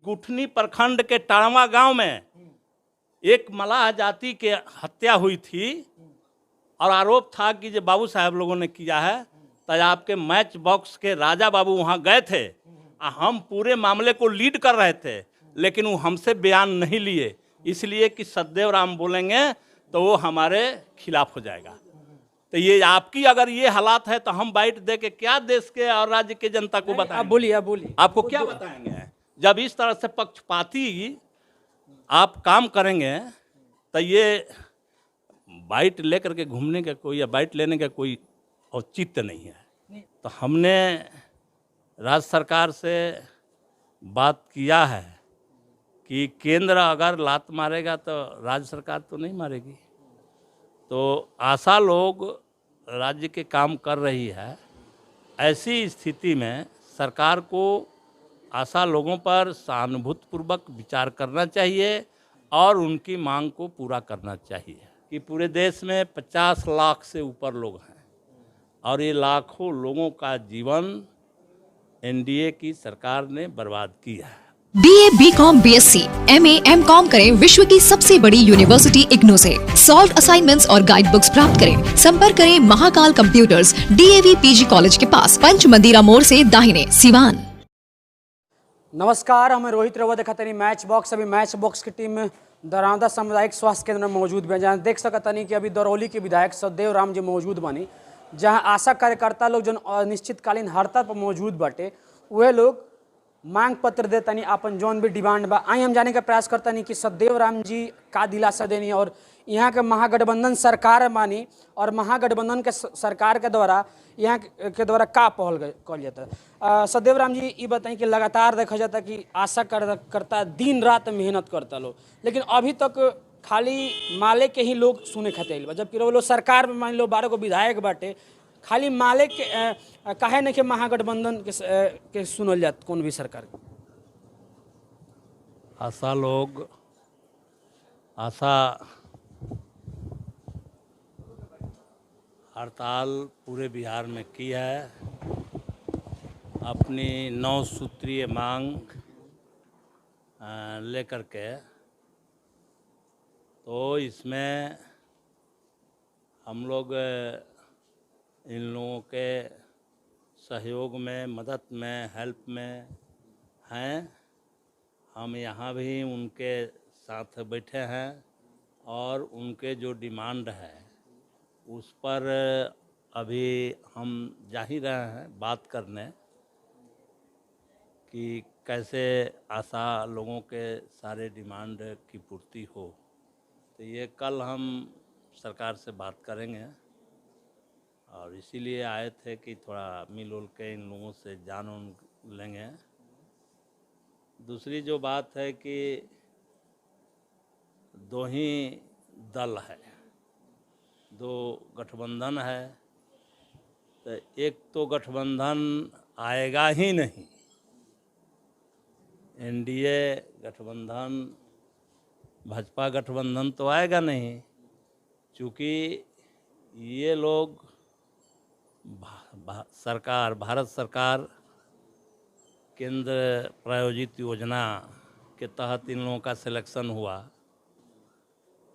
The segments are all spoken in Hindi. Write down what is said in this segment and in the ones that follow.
गुठनी प्रखंड के टाणवा गांव में एक मलाह जाति के हत्या हुई थी और आरोप था कि जो बाबू साहब लोगों ने किया है। तो आपके मैच बॉक्स के राजा बाबू वहाँ गए थे और हम पूरे मामले को लीड कर रहे थे, लेकिन वो हमसे बयान नहीं लिए, इसलिए कि सतदेव राम बोलेंगे तो वो हमारे खिलाफ हो जाएगा। तो ये आपकी अगर ये हालात है तो हम बाइट दे के क्या देश के और राज्य के जनता को बताएं? आप बोलिए, आप बोलिए। आपको क्या बताएंगे? जब इस तरह से पक्षपाती आप काम करेंगे तो ये बाइट लेकर के घूमने का कोई या बाइट लेने का कोई औचित्य नहीं है। तो हमने राज्य सरकार से बात किया है कि केंद्र अगर लात मारेगा तो राज्य सरकार तो नहीं मारेगी। तो आशा लोग राज्य के काम कर रही है। ऐसी स्थिति में सरकार को आशा लोगों पर सहानुभूतिपूर्वक विचार करना चाहिए और उनकी मांग को पूरा करना चाहिए कि पूरे देश में 50 लाख से ऊपर लोग हैं और ये लाखों लोगों का जीवन एनडीए की सरकार ने बर्बाद किया है। BA, BCom, BSc, MA, MCom करें विश्व की सबसे बड़ी यूनिवर्सिटी इग्नू से। सॉल्व असाइनमेंट्स और गाइड बुक्स प्राप्त करें। संपर्क करें Mahakal computers, DAV PG college के पास, पंच मंदिरा मोड़ से दाहिने, सिवान। नमस्कार, हमें रोहित रवा देखा तनी मैच बॉक्स। अभी मैच बॉक्स की टीम दरौंदा सामुदायिक स्वास्थ्य केंद्र में मौजूद बे, जहाँ देख सकतनी कि अभी दरौली के विधायक सतदेव राम जी मौजूद बनी, जहाँ आशा कार्यकर्ता लोग जो अनिश्चितकालीन हड़ताल पर मौजूद बाटे, वह लोग मांग पत्र देतनी अपन जौन भी डिमांड बा। आई हम जाने का प्रयास करतनी कि सतदेव राम जी का दिलासा देनी और यहाँ के महागठबंधन सरकार मानी और महागठबंधन के सरकार के द्वारा यहाँ के द्वारा का पहल कल जाता। सतदेव राम जी ये बताएं कि लगातार देखा जाता कि आशा करता दिन रात मेहनत करता लोग, लेकिन अभी तक खाली माले के ही लोग सुने खातिर बा, जबकि लोग सरकार में मान लो 12 गो विधायक बाटे, खाली माले के काहे नहीं के महागठबंधन के सुनल जात कौन भी सरकार के। आशा हड़ताल पूरे बिहार में की है, अपनी 9 सूत्रीय मांग लेकर के। तो इसमें हम लोग इन लोगों के सहयोग में, मदद में, हेल्प में हैं। हम यहाँ भी उनके साथ बैठे हैं और उनके जो डिमांड है उस पर अभी हम जा ही रहे हैं बात करने कि कैसे आशा लोगों के सारे डिमांड की पूर्ति हो। तो ये कल हम सरकार से बात करेंगे और इसीलिए आए थे कि थोड़ा मिल उल के इन लोगों से जान लेंगे। दूसरी जो बात है कि दो ही दल है, 2 गठबंधन है, तो एक तो गठबंधन आएगा ही नहीं, एनडीए गठबंधन, भाजपा गठबंधन तो आएगा नहीं, क्योंकि ये लोग भारत सरकार केंद्र प्रायोजित योजना के तहत इन लोगों का सिलेक्शन हुआ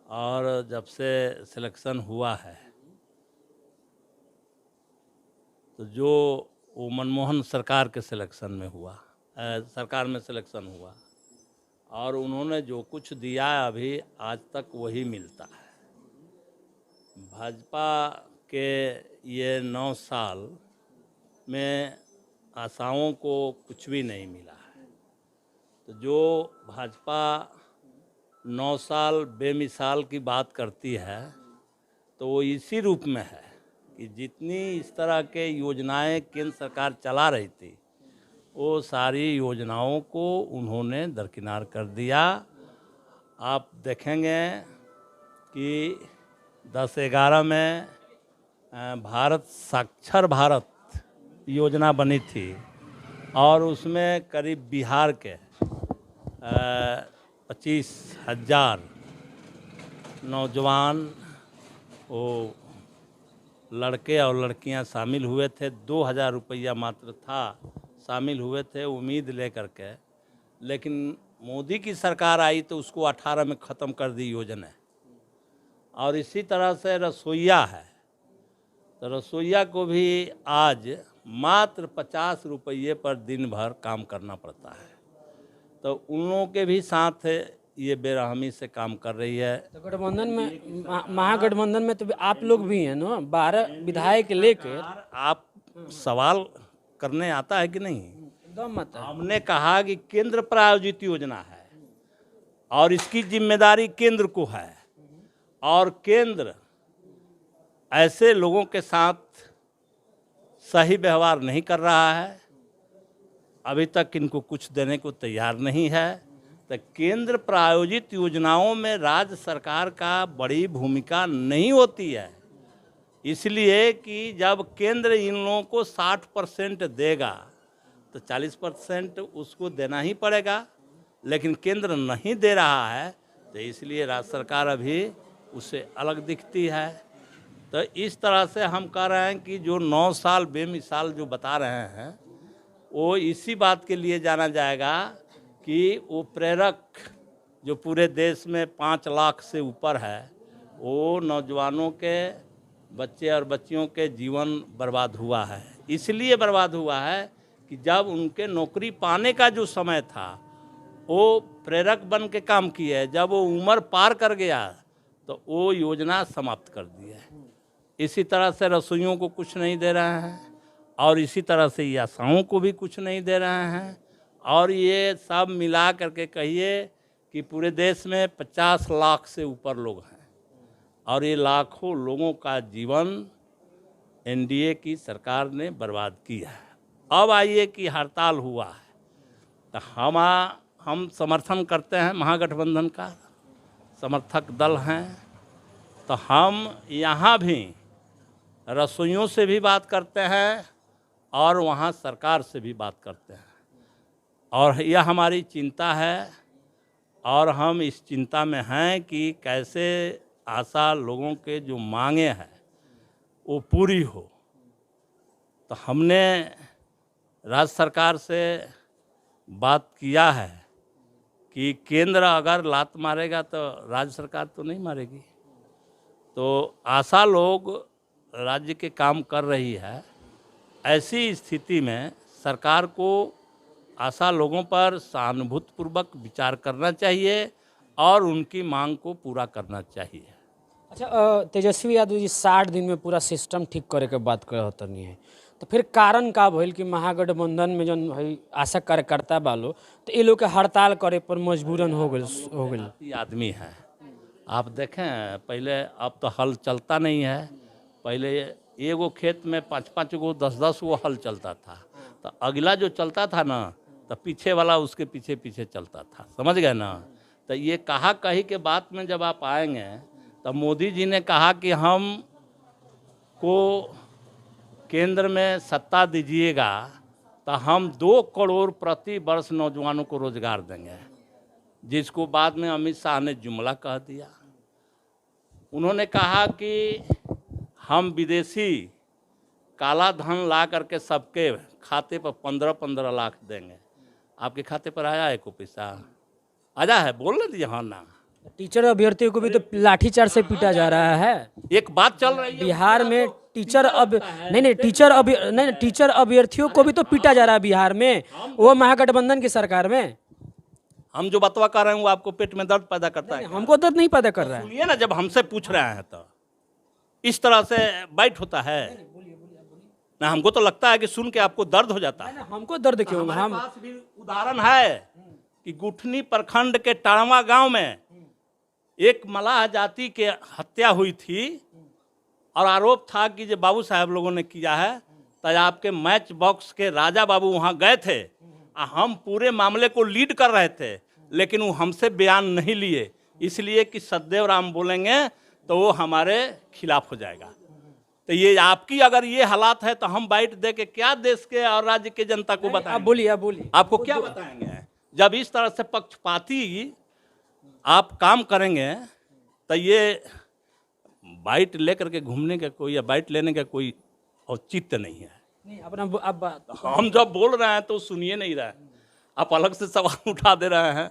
और जब से सिलेक्शन हुआ है तो जो वो मनमोहन सरकार के सिलेक्शन में हुआ, सरकार में सिलेक्शन हुआ और उन्होंने जो कुछ दिया अभी आज तक वही मिलता है। भाजपा के ये 9 साल में आशाओं को कुछ भी नहीं मिला है। तो जो भाजपा 9 साल बेमिसाल की बात करती है तो वो इसी रूप में है कि जितनी इस तरह के योजनाएं केंद्र सरकार चला रही थी वो सारी योजनाओं को उन्होंने दरकिनार कर दिया। आप देखेंगे कि 10-11 में भारत साक्षर भारत योजना बनी थी और उसमें करीब बिहार के 25,000 नौजवान वो लड़के और लड़कियां शामिल हुए थे। 2,000 रुपया मात्र था, शामिल हुए थे उम्मीद लेकर के, लेकिन मोदी की सरकार आई तो उसको 18 में ख़त्म कर दी योजना। और इसी तरह से रसोइया है, तो रसोइया को भी आज मात्र 50 रुपये पर दिन भर काम करना पड़ता है। तो उन लोगों के भी साथ ये बेरहमी से काम कर रही है। तो गठबंधन में महागठबंधन में तो आप लोग भी हैं ना, 12 विधायक लेकर। आप सवाल करने आता है कि नहीं? एकदम मत। हमने कहा कि केंद्र प्रायोजित योजना है और इसकी जिम्मेदारी केंद्र को है, और केंद्र ऐसे लोगों के साथ सही व्यवहार नहीं कर रहा है, अभी तक इनको कुछ देने को तैयार नहीं है। तो केंद्र प्रायोजित योजनाओं में राज्य सरकार का बड़ी भूमिका नहीं होती है, इसलिए कि जब केंद्र इन लोगों को 60% देगा तो 40% उसको देना ही पड़ेगा, लेकिन केंद्र नहीं दे रहा है, तो इसलिए राज्य सरकार अभी उससे अलग दिखती है। तो इस तरह से हम कह रहे हैं कि जो 9 साल बेमिसाल जो बता रहे हैं, वो इसी बात के लिए जाना जाएगा कि वो प्रेरक जो पूरे देश में 5 लाख से ऊपर है, वो नौजवानों के, बच्चे और बच्चियों के जीवन बर्बाद हुआ है। इसलिए बर्बाद हुआ है कि जब उनके नौकरी पाने का जो समय था, वो प्रेरक बन के काम किए, जब वो उम्र पार कर गया तो वो योजना समाप्त कर दी है। इसी तरह से रसोइयों को कुछ नहीं दे रहे हैं, और इसी तरह से यासाओं को भी कुछ नहीं दे रहे हैं, और ये सब मिला करके कहिए कि पूरे देश में 50 लाख से ऊपर लोग हैं, और ये लाखों लोगों का जीवन एनडीए की सरकार ने बर्बाद किया है। अब आइए कि हड़ताल हुआ है, तो हम समर्थन करते हैं, महागठबंधन का समर्थक दल हैं, तो हम यहाँ भी रसोइयों से भी बात करते हैं और वहाँ सरकार से भी बात करते हैं, और यह हमारी चिंता है, और हम इस चिंता में हैं कि कैसे आशा लोगों के जो मांगे हैं वो पूरी हो। तो हमने राज्य सरकार से बात किया है कि केंद्र अगर लात मारेगा तो राज्य सरकार तो नहीं मारेगी। तो आशा लोग राज्य के काम कर रही है, ऐसी स्थिति में सरकार को आशा लोगों पर सहानुभूतिपूर्वक विचार करना चाहिए और उनकी मांग को पूरा करना चाहिए। अच्छा, तेजस्वी यादव जी 60 दिन में पूरा सिस्टम ठीक करे के बात कर नहीं है, तो फिर कारण का भइल कि महागठबंधन में जो है आशा कार्यकर्ता बालो तो ये लोग के हड़ताल करे पर मजबूरन हो गए। आदमी है, आप देखें पहले, अब तो हल चलता नहीं है। पहले एगो खेत में 5-5 गो 10-10 गो हल चलता था, तो अगला जो चलता था ना, तो पीछे वाला उसके पीछे पीछे चलता था, समझ गए ना। तो ये कहा कही के बात में जब आप आएंगे, तो मोदी जी ने कहा कि हम को केंद्र में सत्ता दीजिएगा तो हम 2 करोड़ प्रति वर्ष नौजवानों को रोजगार देंगे, जिसको बाद में अमित शाह ने जुमला कह दिया। उन्होंने कहा कि हम विदेशी काला धन ला करके सबके खाते पर 15-15 लाख देंगे। आपके खाते पर आया है कोई पैसा? आया है? बोलने दीजिए हाँ ना। टीचर अभ्यर्थियों को भी तो लाठीचार्ज से पीटा जा रहा है। एक बात चल रही है बिहार में टीचर टीचर अभ्यर्थियों को भी तो पीटा जा रहा है बिहार में, वो महागठबंधन की सरकार में। हम जो बतवा कर रहे हैं वो आपको पेट में दर्द पैदा करता है? हमको दर्द नहीं पैदा कर रहा है। सुनिए ना, जब हमसे पूछ रहे हैं तो इस तरह से बाइट होता है ना। हमको तो लगता है कि सुन के आपको दर्द हो जाता है। हमको दर्द क्यों होगा? हमारे पास भी उदाहरण है कि गुठनी प्रखंड के टाणवा गांव में एक मलाह जाति के हत्या हुई थी, और आरोप था कि जो बाबू साहब लोगों ने किया है। तो आपके मैच बॉक्स के राजा बाबू वहाँ गए थे, हम पूरे मामले को लीड कर रहे थे, लेकिन वो हमसे बयान नहीं लिए, इसलिए कि सदैव राम बोलेंगे तो वो हमारे खिलाफ हो जाएगा। तो ये आपकी अगर ये हालात है तो हम बाइट दे के क्या देश के और राज्य के जनता को बताएं? आप बोलिए। आपको क्या बताएंगे? जब इस तरह से पक्षपाती आप काम करेंगे तो ये बाइट लेकर के घूमने का कोई या बाइट लेने का कोई औचित्य नहीं है। नहीं, अपना हम जब बोल रहे हैं तो सुनिए नहीं रहे। आप अलग से सवाल उठा दे रहे हैं।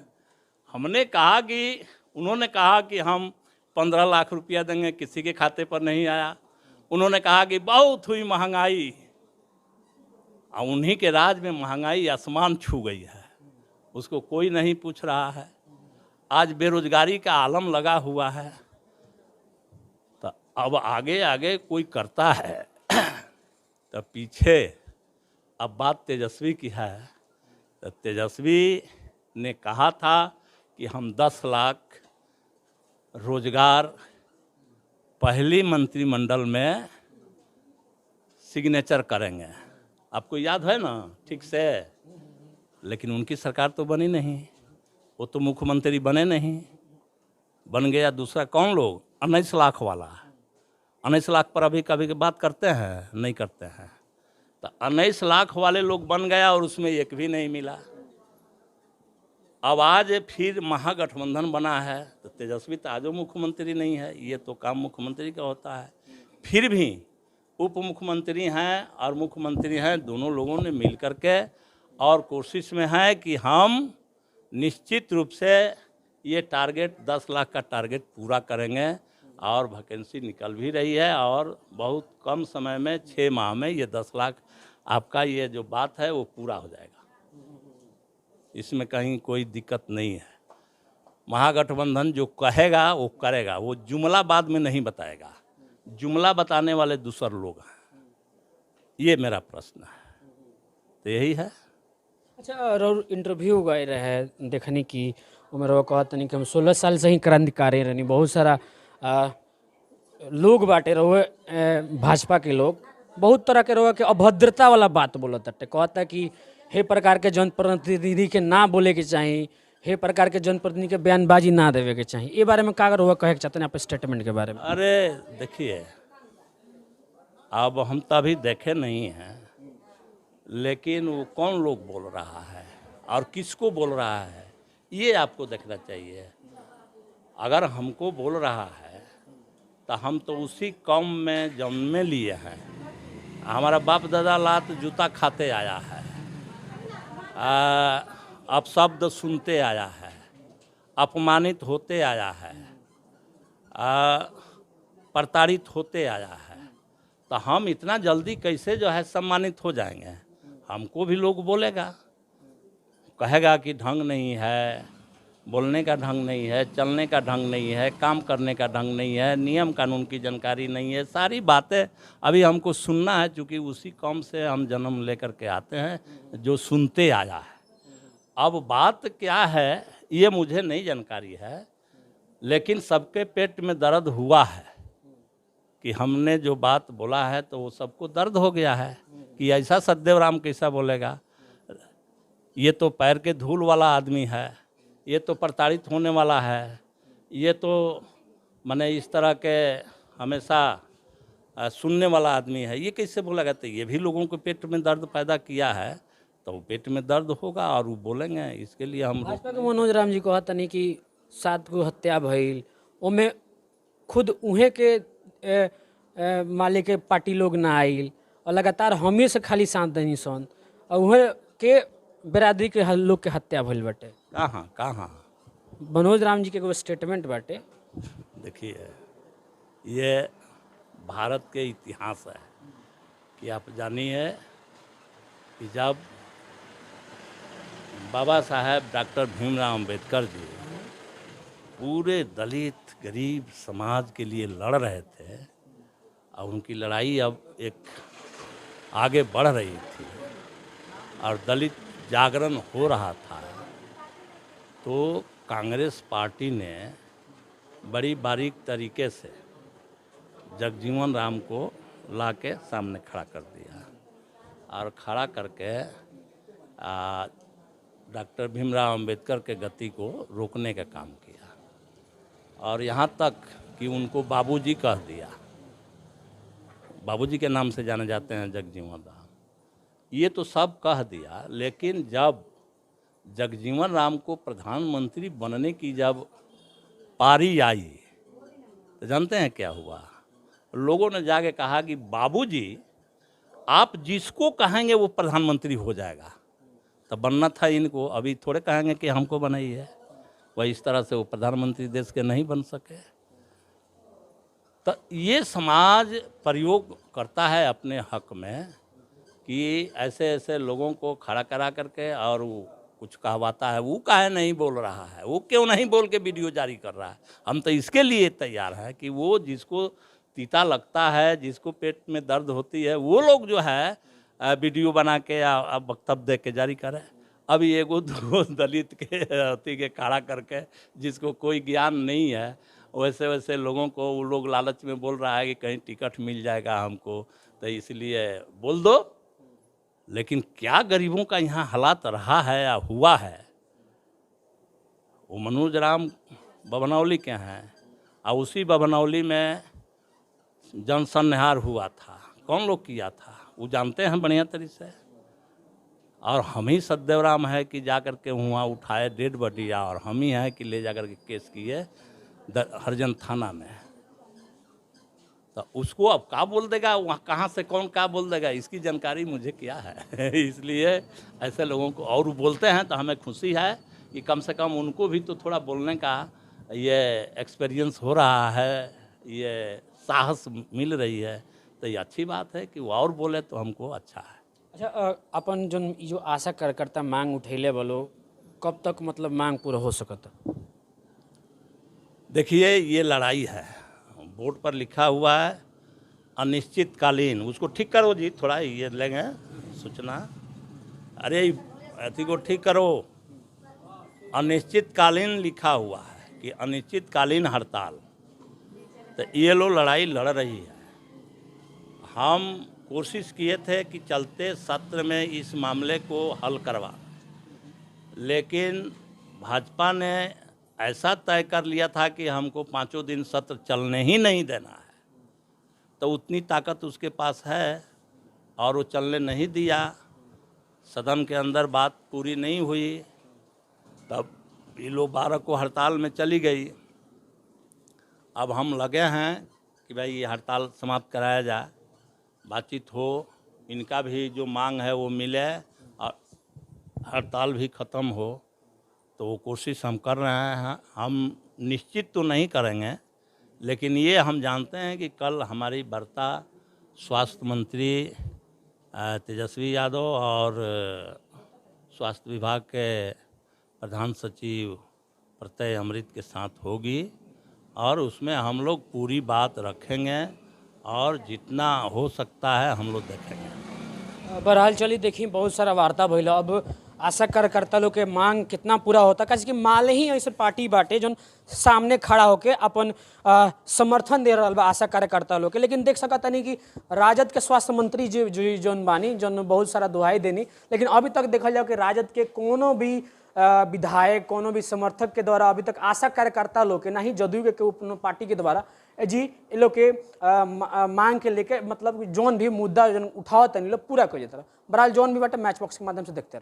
हमने कहा कि उन्होंने कहा कि हम 15 लाख रुपया देंगे, किसी के खाते पर नहीं आया। उन्होंने कहा कि बहुत हुई महंगाई, और उन्हीं के राज में महंगाई आसमान छू गई है, उसको कोई नहीं पूछ रहा है। आज बेरोजगारी का आलम लगा हुआ है, तो अब आगे आगे कोई करता है तो पीछे। अब बात तेजस्वी की है, तो तेजस्वी ने कहा था कि हम 10 लाख रोजगार पहली मंत्रिमंडल में सिग्नेचर करेंगे। आपको याद है ना ठीक से? लेकिन उनकी सरकार तो बनी नहीं, वो तो मुख्यमंत्री बने नहीं। बन गया दूसरा कौन लोग, 19 लाख वाला। 19 लाख पर अभी कभी की बात करते हैं? नहीं करते हैं। तो 19 लाख वाले लोग बन गया और उसमें एक भी नहीं मिला। अब आज फिर महागठबंधन बना है, तो तेजस्वी तो आजो मुख्यमंत्री नहीं है, ये तो काम मुख्यमंत्री का होता है। फिर भी उप मुख्यमंत्री हैं और मुख्यमंत्री हैं, दोनों लोगों ने मिल करके और कोशिश में है कि हम निश्चित रूप से ये टारगेट 10 लाख का टारगेट पूरा करेंगे। और वैकेंसी निकल भी रही है और बहुत कम समय में 6 माह में ये 10 लाख आपका ये जो बात है वो पूरा हो जाएगा। इसमें कहीं कोई दिक्कत नहीं है। महागठबंधन जो कहेगा वो करेगा, वो जुमला बाद में नहीं बताएगा। जुमला बताने वाले दूसरे लोग हैं। ये मेरा प्रश्न है, तो यही है। अच्छा, और इंटरव्यू गए रहे देखने की उम्र वो कहत नहीं कि हम 16 साल से ही क्रांतिकारी रहनी। बहुत सारा लोग बाटे रहे भाजपा के लोग, बहुत तरह के रहे के अभद्रता वाला बात बोलत हटे। कहता कि हे प्रकार के जनप्रतिनिधि के ना बोले के चाहिए, हे प्रकार के जनप्रतिनिधि के बयानबाजी ना देवे के चाहिए। ये बारे में का अगर हुआ कहे चाहते हैं आप स्टेटमेंट के बारे में? अरे देखिए, अब हम तभी देखे नहीं हैं, लेकिन वो कौन लोग बोल रहा है और किसको बोल रहा है ये आपको देखना चाहिए। अगर हमको बोल रहा है तो हम तो उसी कौम में जन्म लिए हैं। हमारा बाप दादा लात जूता खाते आया है, अब शब्द सुनते आया है, अपमानित होते आया है, प्रताड़ित होते आया है। तो हम इतना जल्दी कैसे जो है सम्मानित हो जाएंगे? हमको भी लोग बोलेगा, कहेगा कि ढंग नहीं है, बोलने का ढंग नहीं है, चलने का ढंग नहीं है, काम करने का ढंग नहीं है, नियम कानून की जानकारी नहीं है। सारी बातें अभी हमको सुनना है, क्योंकि उसी कौम से हम जन्म लेकर के आते हैं जो सुनते आया है। अब बात क्या है ये मुझे नहीं जानकारी है, लेकिन सबके पेट में दर्द हुआ है कि हमने जो बात बोला है तो वो सबको दर्द हो गया है कि ऐसा सतदेव राम कैसा बोलेगा। ये तो पैर के धूल वाला आदमी है, ये तो प्रताड़ित होने वाला है, ये तो माने इस तरह के हमेशा सुनने वाला आदमी है, ये कैसे बोलेगा? तो ये भी लोगों को पेट में दर्द पैदा किया है, तो पेट में दर्द होगा और वो बोलेंगे। इसके लिए हम भाजपा के मनोज राम जी कहता नहीं कि 7 गो हत्या भइल, ओमे खुद उहे के मालिक के पार्टी लोग ना आइल और लगातार हमें से खाली साथ देनी सन, और उहे के बिरादरी के लोग के हत्या भइल बाटे। कहाँ मनोज राम जी के एगो स्टेटमेंट बाटे। देखिए, ये भारत के इतिहास है कि आप जानिए कि जब बाबा साहेब डॉक्टर भीमराव अंबेडकर जी पूरे दलित गरीब समाज के लिए लड़ रहे थे और उनकी लड़ाई अब एक आगे बढ़ रही थी और दलित जागरण हो रहा था, तो कांग्रेस पार्टी ने बड़ी बारीक तरीके से जगजीवन राम को ला के सामने खड़ा कर दिया और खड़ा करके डॉक्टर भीमराव अंबेडकर के गति को रोकने का काम किया और यहाँ तक कि उनको बाबूजी कह दिया। बाबूजी के नाम से जाने जाते हैं जगजीवन राम। ये तो सब कह दिया, लेकिन जब जगजीवन राम को प्रधानमंत्री बनने की जब पारी आई तो जानते हैं क्या हुआ? लोगों ने जाके कहा कि बाबूजी आप जिसको कहेंगे वो प्रधानमंत्री हो जाएगा। तो बनना था इनको, अभी थोड़े कहेंगे कि हमको बनाई है। वह इस तरह से वो प्रधानमंत्री देश के नहीं बन सके। तो ये समाज प्रयोग करता है अपने हक में कि ऐसे ऐसे लोगों को खड़ा करा करके और वो कुछ कहवाता है। वो काहे नहीं बोल रहा है, वो क्यों नहीं बोल के वीडियो जारी कर रहा है। हम तो इसके लिए तैयार हैं कि वो जिसको तीता लगता है, जिसको पेट में दर्द होती है, वो लोग जो है वीडियो बना के या वक्तव्य दे के जारी करें। अभी एगो दो दलित के अति के खड़ा करके जिसको कोई ज्ञान नहीं है, वैसे वैसे लोगों को वो लोग लालच में बोल रहा है कि कहीं टिकट मिल जाएगा हमको, तो इसलिए बोल दो। लेकिन क्या गरीबों का यहाँ हालात रहा है या हुआ है। वो मनोज राम बभनौली के हैं और उसी बभनौली में जनसंहार हुआ था। कौन लोग किया था वो जानते हैं बढ़िया तरीके से। और हम ही सतदेव राम है कि जा कर के वहाँ उठाए डेड बॉडी, और हम ही हैं कि ले जा कर के केस किए हरिजन थाना में। तो उसको अब क्या बोल देगा, वहाँ कहाँ से कौन क्या बोल देगा, इसकी जानकारी मुझे क्या है। इसलिए ऐसे लोगों को और बोलते हैं तो हमें खुशी है कि कम से कम उनको भी तो थोड़ा बोलने का ये एक्सपीरियंस हो रहा है, ये साहस मिल रही है। तो ये अच्छी बात है कि वो और बोले तो हमको अच्छा है। अच्छा, अपन जो आशा कार्यकर्ता मांग उठैले वालो, कब तक मतलब मांग पूरा हो सकता? देखिए ये लड़ाई है, बोर्ड पर लिखा हुआ है अनिश्चितकालीन। उसको ठीक करो जी, थोड़ा ये लेंगे सूचना। अरे अति को ठीक करो। अनिश्चितकालीन लिखा हुआ है कि अनिश्चितकालीन हड़ताल। तो ये लोग लड़ाई लड़ रही है। हम कोशिश किए थे कि चलते सत्र में इस मामले को हल करवा, लेकिन भाजपा ने ऐसा तय कर लिया था कि हमको 5 दिन सत्र चलने ही नहीं देना है। तो उतनी ताकत उसके पास है और वो चलने नहीं दिया। सदन के अंदर बात पूरी नहीं हुई, तब ये लोग 12 को हड़ताल में चली गई। अब हम लगे हैं कि भाई ये हड़ताल समाप्त कराया जाए, बातचीत हो, इनका भी जो मांग है वो मिले और हड़ताल भी ख़त्म हो। तो वो कोशिश हम कर रहे हैं। हम निश्चित तो नहीं करेंगे, लेकिन ये हम जानते हैं कि कल हमारी वार्ता स्वास्थ्य मंत्री तेजस्वी यादव और स्वास्थ्य विभाग के प्रधान सचिव प्रत्यय अमृत के साथ होगी, और उसमें हम लोग पूरी बात रखेंगे और जितना हो सकता है हम लोग देखेंगे। बहरहाल चलिए देखिए, बहुत सारा वार्ता भइल। अब आशा कार्यकर्ता लोग के मांग कितना पूरा होता, कैसे कि माले ही ऐसे पार्टी बाटे जो सामने खड़ा होके अपन समर्थन दे रहा बा आशा कार्यकर्ता लोग के। लेकिन देख सकता नहीं कि राजद के स्वास्थ्य मंत्री जी जौन बानी, जौन बहुत सारा दुहाई देनी, लेकिन अभी तक देखल जाओ कि राजद के कोनो भी विधायक, कोनो भी समर्थक के द्वारा अभी तक आशा कार्यकर्ता लोग के, ना ही जदयू के पार्टी के द्वारा जी ये लोग के मांग के लेके मतलब जौन भी मुद्दा जौन उठाओ तनी लोग पूरा कर जाता। बहरहाल जौन भी बाटे मैच बॉक्स के माध्यम से देखते रहे।